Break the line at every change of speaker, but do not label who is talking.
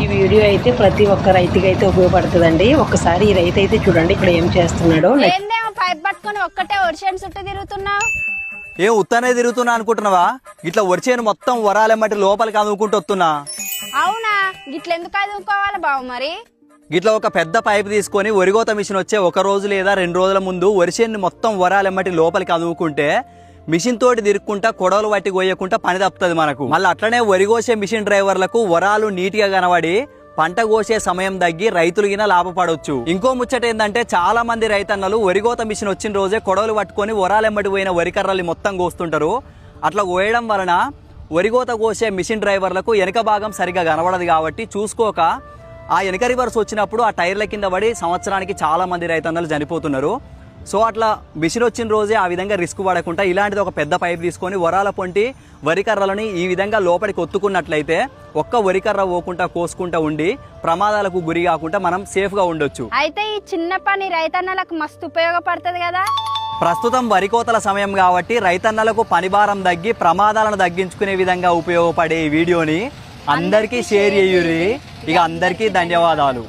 ఈ వీడియో అయితే ప్రతి ఒక్క రైతుకి అయితే ఉపయోగపడుతుందండి. ఒక్కసారి ఈ రైతు అయితే చూడండి ఇక్కడ ఏం చేస్తున్నాడో.
పైప్ పట్టుకొని ఒక్కటే వర్షం చుట్టూ తిరుగుతున్నావు.
ఏం ఉత్తానే తిరుగుతున్నా అనుకుంటున్నావా? ఇట్లా వరిచేను మొత్తం వరాలెమ్మటి లోపలికి అందుకుంటూ వస్తున్నా.
అవునా, గిట్ల ఎందుకు అదుకోవాలి బావు? మరి
గిట్లా ఒక పెద్ద పైపు తీసుకొని వరిగోత మిషన్ వచ్చే ఒక రోజు లేదా 2 రోజుల ముందు వరిచేను మొత్తం వరాలెమ్మటి లోపలికి అందుకుంటే మిషన్ తోటి తిరుక్కుంటా కొడవలు పట్టి కోయకుండా పని తప్పుతుంది మనకు. మళ్ళీ అట్లనే వరి కోసే మిషన్ డ్రైవర్లకు వరాలు నీట్గా కనబడి పంట కోసే సమయం తగ్గి రైతులు గిన లాభపడవచ్చు. ఇంకో ముచ్చట ఏంటంటే చాలా మంది రైతన్నలు వరిగోత మిషన్ వచ్చిన రోజే కొడవలు పట్టుకొని వరాలెమ్మటి పోయిన వరి కర్రలు మొత్తం కోస్తుంటారు. అట్లా కోయడం వలన వరిగోత కోసే మిషన్ డ్రైవర్లకు వెనక భాగం సరిగా కనబడదు కాబట్టి చూసుకోక ఆ వెనక రివర్స్ వచ్చినప్పుడు ఆ టైర్ల కింద పడి సంవత్సరానికి చాలా మంది రైతన్నలు చనిపోతున్నారు. సో అట్లా మిషన్ వచ్చిన రోజే ఆ విధంగా రిస్క్ పడకుండా ఇలాంటిది ఒక పెద్ద పైప్ తీసుకొని వరాల పొంటి వరి కర్రలని ఈ విధంగా లోపలికి ఒత్తుకున్నట్లయితే ఒక్క వరి కర్ర పోకుండా కోసుకుంటా ఉండి ప్రమాదాలకు గురి కాకుండా మనం సేఫ్గా ఉండొచ్చు.
అయితే ఈ చిన్న పని రైతన్నలకు మస్తు ఉపయోగపడుతుంది కదా.
ప్రస్తుతం వరి కోతల సమయం కాబట్టి రైతన్నలకు పని భారం తగ్గి ప్రమాదాలను తగ్గించుకునే విధంగా ఉపయోగపడే ఈ వీడియోని అందరికీ షేర్ చేయుర్రి. ఇక అందరికీ ధన్యవాదాలు.